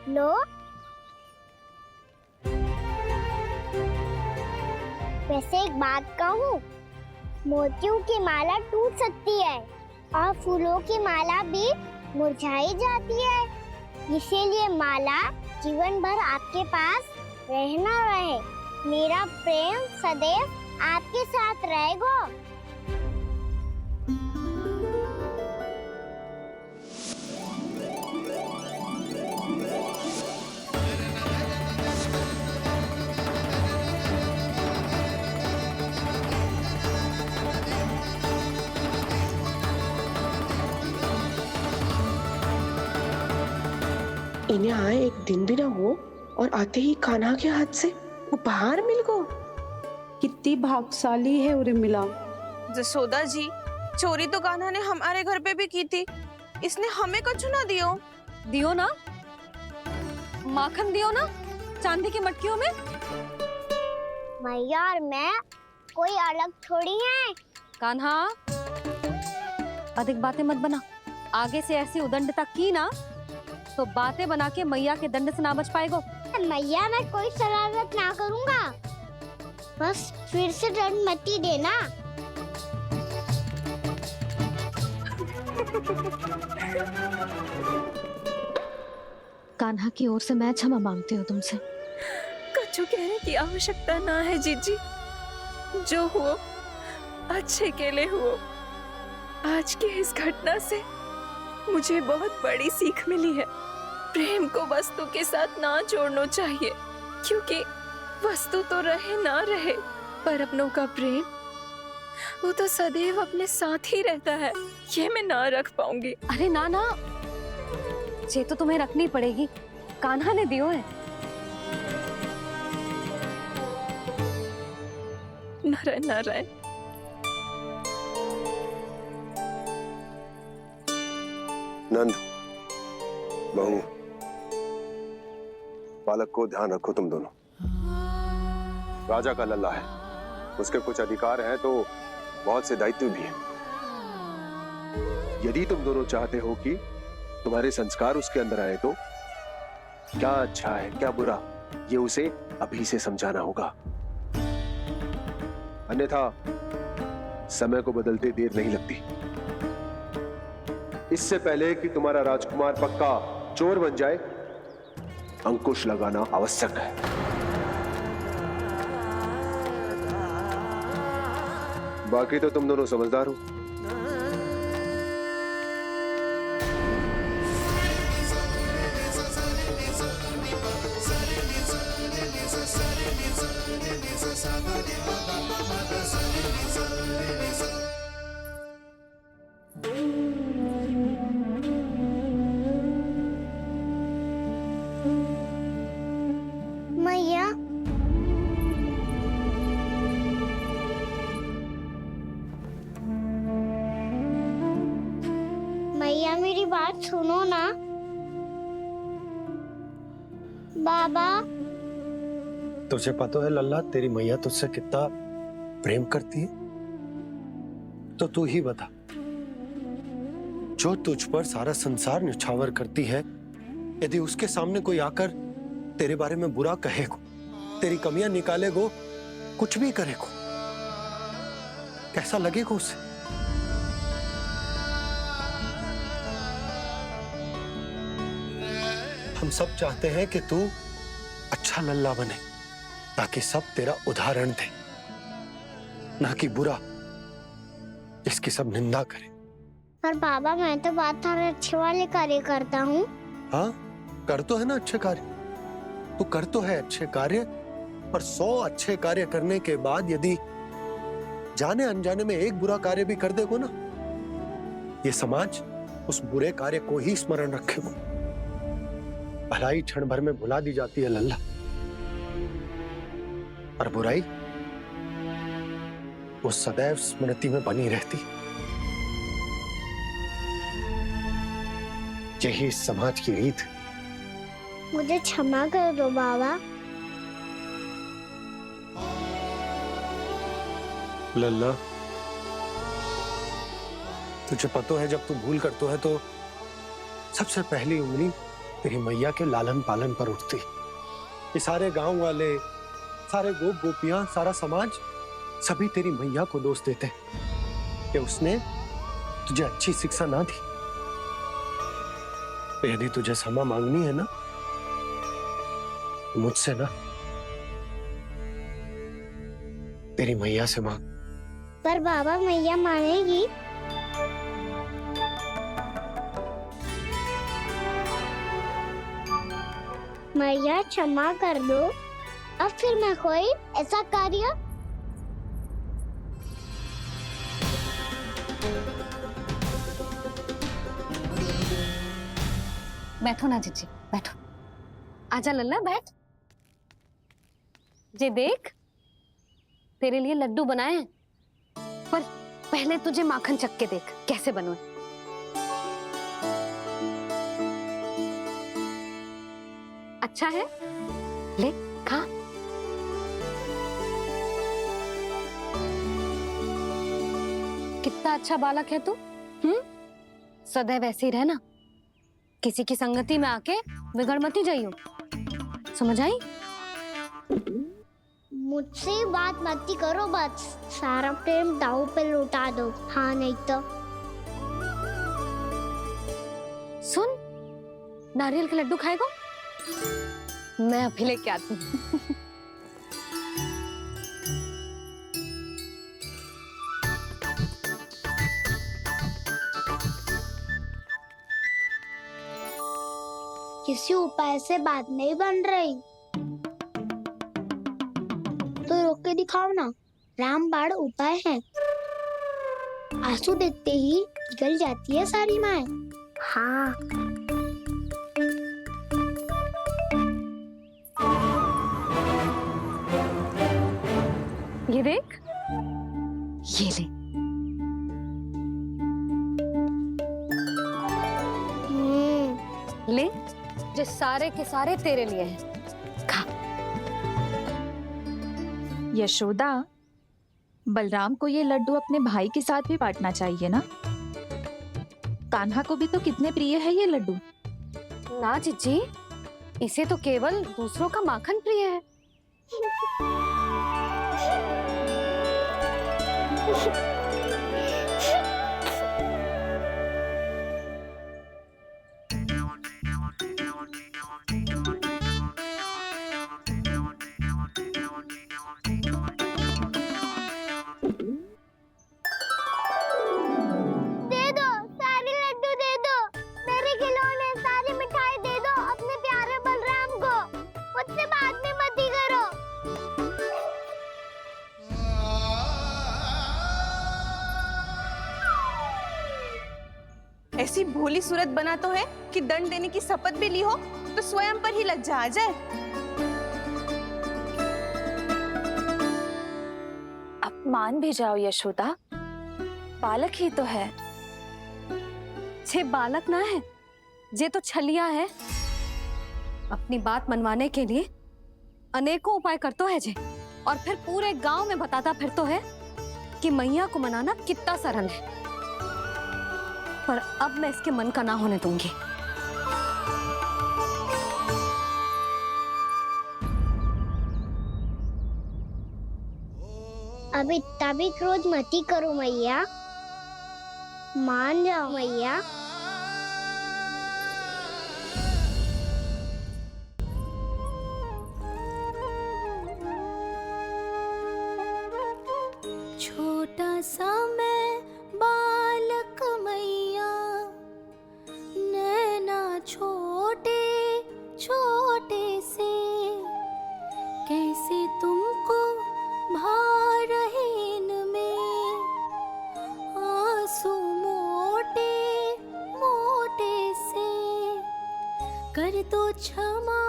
लो। वैसे एक बात कहूँ, मोतियों की माला टूट सकती है और फूलों की माला भी मुरझाई जाती है। इसीलिए माला जीवन भर आपके पास रहना रहे। मेरा प्रेम सदैव आपके साथ रहेगा। इन्हें आए एक दिन भी ना हो और आते ही कान्हा के हाथ से उपहार मिल गो। कितनी भाग्यशाली है उर्मिला। जसोदा जी, चोरी तो कान्हा ने हमारे घर पे भी की थी। इसने हमें कछु ना दियो। दियो ना, माखन दियो ना, चांदी की मटकियों में। मैया और मैं कोई अलग थोड़ी हैं। कान्हा, अधिक बातें मत बना। आगे से ऐसी उदंडता की ना तो बातें बना के मैया के दंड से ना बच पाएगो। मैया, मैं कोई शरारत ना करूंगा, बस फिर से दंड मत ही देना। कान्हा की ओर से मैं क्षमा मांगती हूँ तुमसे। कछु कहने की आवश्यकता ना है जीजी। जो हुआ अच्छे के लिए हुआ। आज की इस घटना से मुझे बहुत बड़ी सीख मिली है। प्रेम को वस्तु के साथ ना जोड़ना चाहिए, क्योंकि वस्तु तो रहे ना रहे, पर अपनों का प्रेम वो तो सदैव अपने साथ ही रहता है। ये मैं ना रख पाऊंगी। अरे ना ना, ये तो तुम्हें रखनी पड़ेगी। कान्हा ने दियो है। नारायण नारायण। नंद, बहू, बालक को ध्यान रखो तुम दोनों। राजा का लल्ला है, उसके कुछ अधिकार हैं तो बहुत से दायित्व भी हैं। यदि तुम दोनों चाहते हो कि तुम्हारे संस्कार उसके अंदर आए तो क्या अच्छा है क्या बुरा, ये उसे अभी से समझाना होगा। अन्यथा समय को बदलते देर नहीं लगती। इससे पहले कि तुम्हारा राजकुमार पक्का चोर बन जाए, अंकुश लगाना आवश्यक है। बाकी तो तुम दोनों समझदार हो। मैया, मैया मेरी बात सुनो ना। बाबा, तुझे पता है लल्ला, तेरी मैया तुझसे कितना प्रेम करती है? तो तू ही बता, जो तुझ पर सारा संसार निछावर करती है, यदि उसके सामने कोई आकर तेरे बारे में बुरा कहेगो, तेरी कमियां निकालेगो, कुछ भी करेगो, कैसा लगेगा उसे? हम सब चाहते हैं कि तू अच्छा लल्ला बने, ताकि सब तेरा उदाहरण दे, ना कि बुरा जिसकी सब निंदा करे। पर बाबा, मैं तो बात हर अच्छे वाले कार्य करता हूँ। हाँ, कर तो है ना अच्छे कार्य, तू कर तो है अच्छे कार्य, पर 100 अच्छे कार्य करने के बाद यदि जाने अनजाने में एक बुरा कार्य भी कर देगो ना, ये समाज उस बुरे कार्य को ही स्मरण रखेगो। भलाई क्षण भर में भुला दी जाती है लल्ला, और बुराई वो सदैव स्मृति में बनी रहती। यही इस समाज की रीत। मुझे क्षमा कर दो बाबा। लल्ला, तुझे पता है जब तू भूल करतो है तो सबसे पहली उंगली तेरी मैया के लालन पालन पर उठती। ये सारे गांव वाले, सारे गोप गोपियां, सारा समाज सभी तेरी मैया को दोष देते कि उसने तुझे अच्छी शिक्षा ना दी। तो यदि तुझे क्षमा मांगनी है ना, मुझसे ना, तेरी मैया से मांग। पर बाबा मैया मानेगी? मैया क्षमा कर दो, अब फिर मैं कोई ऐसा कार्य। बैठो ना जीजी, बैठो। आजा लल्ला, बैठ। जे देख, तेरे लिए लड्डू बनाए हैं, पर पहले तुझे माखन चख के देख कैसे बनो। अच्छा है, ले खा। कितना अच्छा बालक है तू। सदैव ऐसे ही रहना, किसी की संगति में आके बिगड़ मत जाइयो, समझ आई? मुझसे बात मत ही करो, बस सारा प्रेम दाव पे लौटा दो। हाँ नहीं तो सुन, नारियल के लड्डू खाएगा? मैं अभी लेके आती हूँ। किसी उपाय से बात नहीं बन रही तो रोक के दिखाओ ना। रामबाण उपाय है, आंसू देखते ही निकल जाती है सारी माए। हाँ ये देख, ये ले। ले, जो सारे के सारे तेरे लिए हैं, खा। यशोदा, बलराम को ये लड्डू अपने भाई के साथ भी बांटना चाहिए ना। कान्हा को भी तो कितने प्रिय है ये लड्डू। ना जीजी, इसे तो केवल दूसरों का माखन प्रिय है। दे दो, सारे लड्डू दे दो, मेरे खिलौने, सारी मिठाई दे दो अपने प्यारे बलराम को। मुझसे बात में मत ही करो। ऐसी भोली सूरत बना तो है कि दंड देने की शपथ भी ली हो तो स्वयं पर ही लज्जा आ जाए। अपमान भी जाओ यशोदा, बालक ही तो है। छे बालक ना है, जे तो छलिया है। अपनी बात मनवाने के लिए अनेकों उपाय करतो है जे, और फिर पूरे गांव में बताता फिरतो है कि मैया को मनाना कितना सरल है। पर अब मैं इसके मन का ना होने दूंगी। अब इतना भी क्रोध मत ही करो मैया, मान जाओ मैया। छोटा सा मैं बालक मैया, नैना छोटे छोटे से, कैसे तुमको भा रहे इनमें आंसू मोटे मोटे से। कर दो क्षमा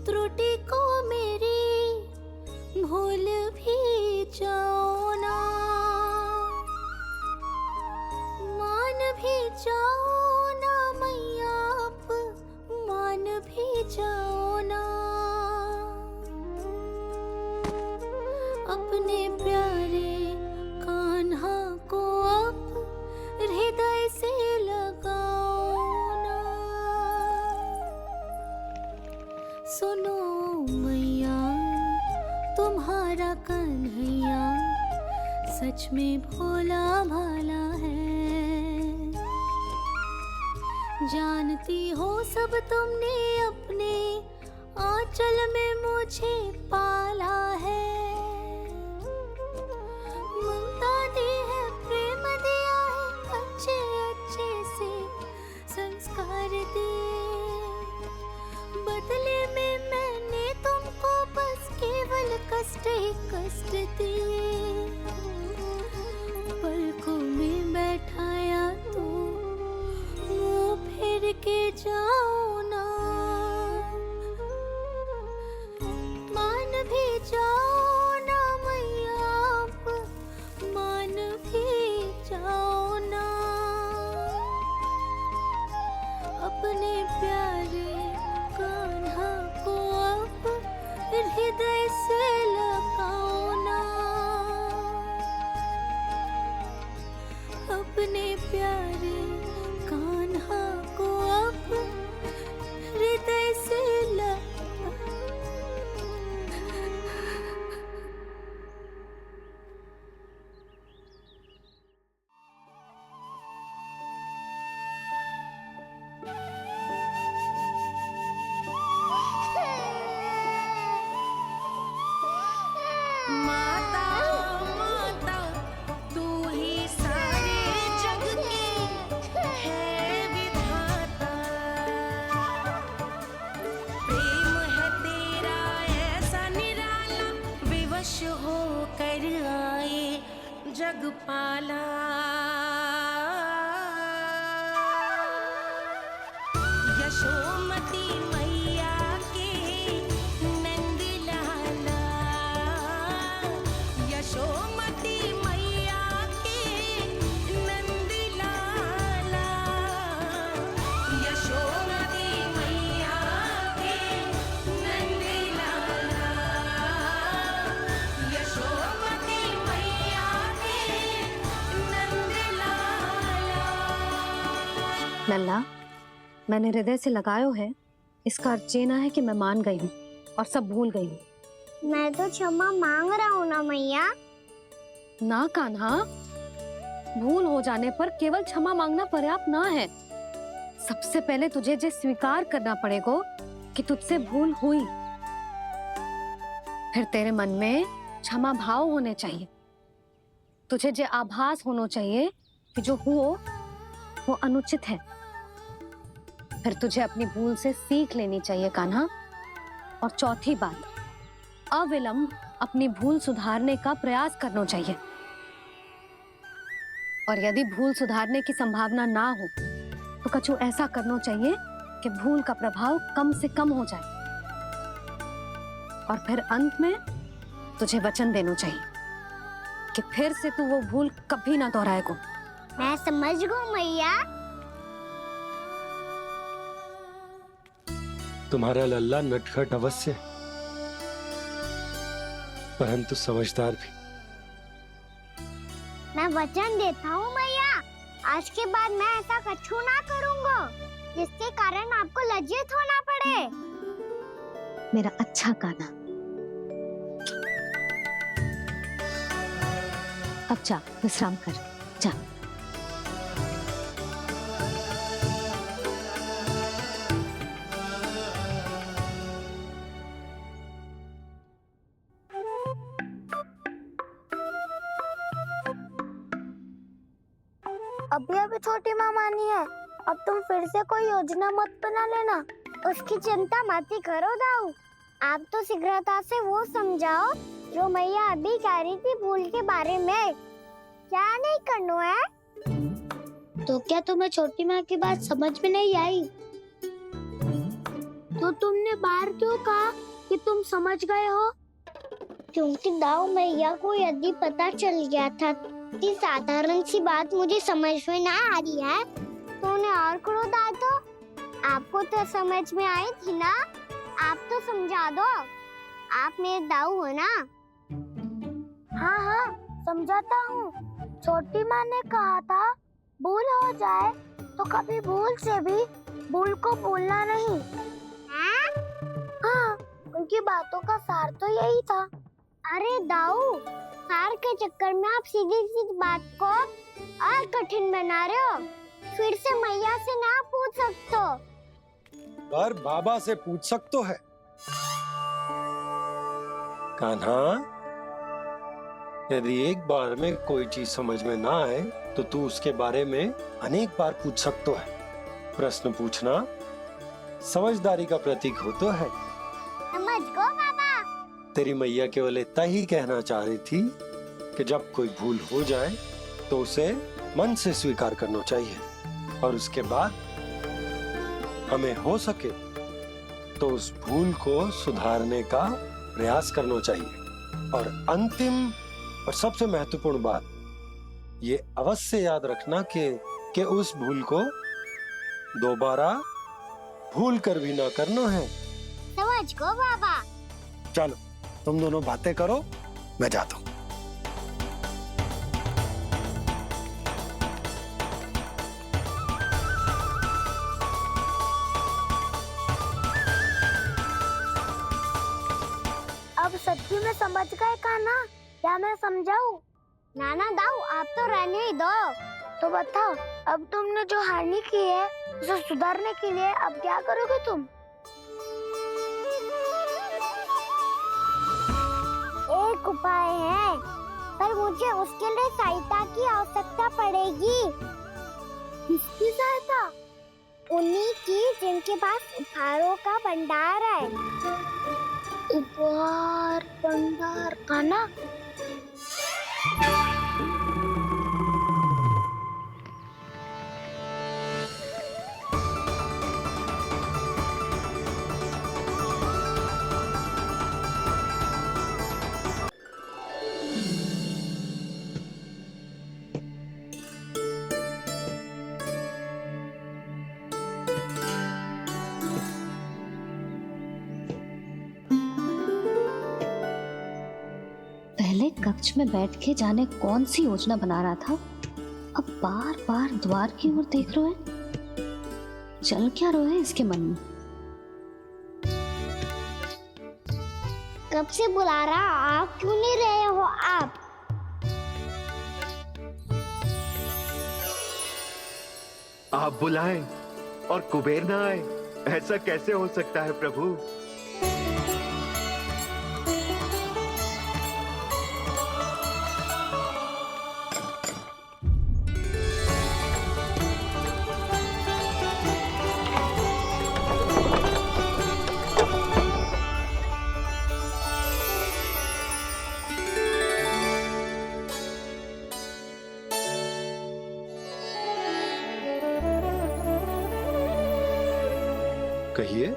त्रुटि को मेरी, भूल भी जाओ ना, मान भी जाओ ना मैया, आप मान भी जाओ ना। अपने प्यारे कान्हा को अब हृदय से लगाओ ना। सुनो मैया तुम्हारा कन्हैया सच में भोला भाला है। जानती हो सब तुमने अपने आंचल में मुझे पाला है। ममता दी है, प्रेम दिया है, अच्छे अच्छे से संस्कार दिए। बदले में मैंने तुमको बस केवल कष्ट ही कष्ट दिए। पलकों में बैठाया तो मुंह फेर के जाओ ना, मान भी जाओ ना मैया, आप मान भी जाओ ना। अपने प्यारे कान्हा को अब हृदय से लगाओ ना। अपने प्यारे कान्हा को अब हृदय से माता माता तू ही सारे जग के है विधाता। प्रेम है तेरा ऐसा निराला, विवश होकर आए जग पाला। यशोमती मैया के नंद लाला, यशोमती मैया के नंद लाला, यशोमती मैया के नंद लाला, यशोमती मैया के नंद लाला। लल्ला, मैंने हृदय से लगायो है, इसका अर्थ ये ना है कि मैं मान गई हूँ और सब भूल गई हूँ। मैं तो क्षमा मांग रहा हूँ ना मैया। ना कान्हा, भूल हो जाने पर केवल क्षमा मांगना पर्याप्त ना है। सबसे पहले तुझे जे स्वीकार करना पड़ेगा कि तुझसे भूल हुई। फिर तेरे मन में क्षमा भाव होने चाहिए। तुझे जे आभास होना चाहिए कि जो हुआ वो अनुचित है। फिर तुझे अपनी भूल से सीख लेनी चाहिए कान्हा। और चौथी बात, अविलंब अपनी भूल सुधारने का प्रयास करना चाहिए। और यदि भूल सुधारने की संभावना ना हो तो कछु ऐसा करना चाहिए कि भूल का प्रभाव कम से कम हो जाए। और फिर अंत में तुझे वचन देना चाहिए कि फिर से तू वो भूल कभी ना दोहराएगा। मैं समझ गई मैया। तुम्हारा लल्ला नटखट अवश्य, परंतु समझदार भी। मैं वचन देता हूँ मैया, आज के बाद मैं ऐसा कछु ना करूँगा जिसके कारण आपको लज्जित होना पड़े। मेरा अच्छा कान्हा, अब जा विश्राम कर, जा। अभी अभी छोटी माँ मानी है, अब तुम फिर से कोई योजना मत बना लेना। उसकी चिंता मत ही करो दाऊ। आप तो शीघ्रता से वो समझाओ जो मैया अभी कह रही थी भूल के बारे में। क्या नहीं करना है? तो क्या तुम्हें छोटी माँ की बात समझ में नहीं आई? तो तुमने बाहर क्यों कहा कि तुम समझ गए हो? क्योंकि दाऊ मैया को यदि पता चल गया था कि साधारण सी बात मुझे समझ में ना आ रही है तो उन्हें और क्रोध आया। तो आपको तो समझ में आई थी ना, आप तो समझा दो। आप मेरे दाऊ हो ना। हाँ हाँ समझाता हूँ। छोटी माँ ने कहा था भूल हो जाए तो कभी भूल से भी भूल को भूलना नहीं। हाँ बातों का सार तो यही था। अरे दाऊ, सार के चक्कर में आप सीधी सीधी बात को और कठिन बना रहे हो। फिर से मैया से ना पूछ सकते हो, पर बाबा से पूछ सकते है। कान्हा, यदि एक बार में कोई चीज समझ में ना आए तो तू उसके बारे में अनेक बार पूछ सकते है। प्रश्न पूछना समझदारी का प्रतीक होता है। समझ गो बाबा। तेरी मैया केवल इतना ही कहना चाह रही थी कि जब कोई भूल हो जाए तो उसे मन से स्वीकार करना चाहिए और उसके बाद हमें हो सके तो उस भूल को सुधारने का प्रयास करना चाहिए। और अंतिम और सबसे महत्वपूर्ण बात ये अवश्य याद रखना कि उस भूल को दोबारा भूल कर भी ना करना है। समझ गो बाबा। चलो तुम दोनों बातें करो, मैं जाता हूँ। अब सच्ची में समझ गए कान्हा, क्या मैं समझाऊं? नाना दाऊ, आप तो रहने ही दो। तो बताओ, अब तुमने जो हानि की है उसे सुधारने के लिए अब क्या करोगे तुम? एक उपाय है, पर मुझे उसके लिए सहायता की आवश्यकता पड़ेगी। किसकी सहायता? उन्हीं की जिनके पास उपहारों का भंडार है। उपहार भंडार का ना? पहले कक्ष में बैठ के जाने कौन सी योजना बना रहा था, अब बार बार द्वार की ओर देख रहे हैं। चल क्या रहे हैं इसके मन में? कब से बुला रहा, आप क्यों नहीं रहे हो? आप बुलाएं और कुबेर ना आए, ऐसा कैसे हो सकता है प्रभु? कहिए,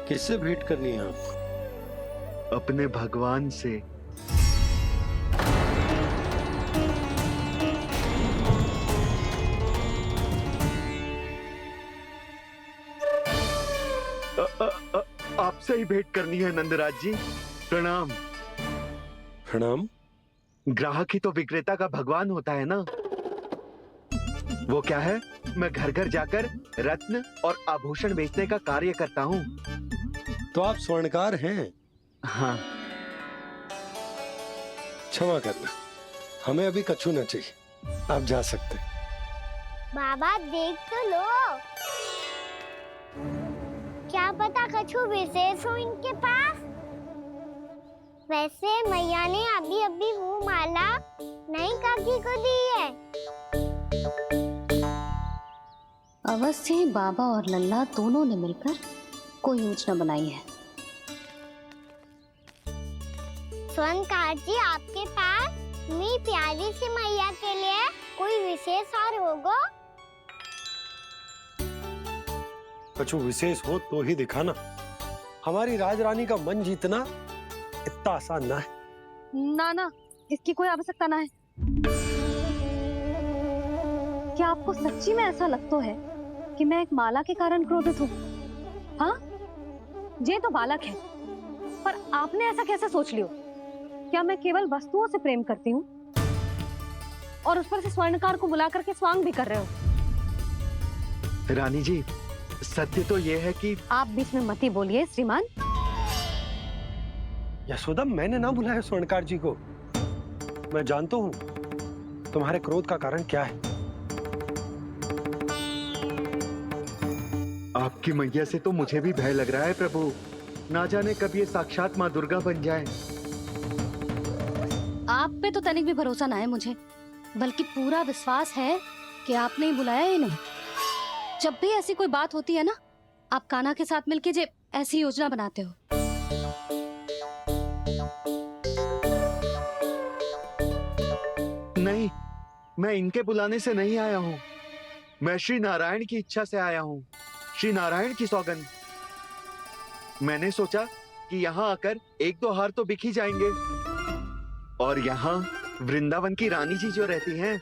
किससे भेंट करनी है आपको? अपने भगवान से। आपसे ही भेंट करनी है नंदराज जी। प्रणाम। प्रणाम। ग्राहक ही तो विक्रेता का भगवान होता है ना। वो क्या है, मैं घर घर जाकर रत्न और आभूषण बेचने का कार्य करता हूँ। तो आप स्वर्णकार हैं? हाँ। क्षमा करना, हमें अभी कछु न चाहिए, आप जा सकते हैं। बाबा देख तो लो, क्या पता कछु विशेष हो इनके पास। वैसे मैया ने अभी अभी वो माला नई काकी को दी है। अवश्य ही बाबा और लल्ला दोनों ने मिलकर कोई योजना बनाई है। स्वर्णकार जी, आपके पास मेरी प्यारी सी मैया के लिए कोई विशेष हार होगा? कछु विशेष हो तो ही दिखाना। हमारी राजरानी का मन जीतना इतना आसान ना है। ना, इसकी कोई आवश्यकता ना है। क्या आपको सच्ची में ऐसा लगता है कि मैं एक माला के कारण क्रोधित हूँ? हाँ, ये तो बालक है, पर आपने ऐसा कैसे सोच लियो? क्या मैं केवल वस्तुओं से प्रेम करती हूँ और उस पर से स्वर्णकार को बुला करके स्वांग भी कर रहे हो? रानी जी, सत्य तो ये है कि आप बीच में मत ही बोलिए श्रीमान। यशोदा, मैंने ना बुलाया स्वर्णकार जी को। मैं जानता हूँ तुम्हारे क्रोध का कारण क्या है। आपकी मैया से तो मुझे भी भय लग रहा है प्रभु। ना जाने कब ये साक्षात माँ दुर्गा बन जाए। आप पे तो तनिक भी भरोसा ना है मुझे, बल्कि पूरा विश्वास है कि आपने ही बुलाया ही नहीं। जब भी ऐसी कोई बात होती है ना, आप कान्हा के साथ मिलके जे ऐसी योजना बनाते हो। नहीं, मैं इनके बुलाने से नहीं आया हूँ। मैं श्री नारायण की इच्छा से आया हूँ, श्री नारायण की सौगंध। मैंने सोचा कि यहाँ आकर एक दो हार तो बिक ही जाएंगे। और यहाँ वृंदावन की रानी जी जो रहती हैं,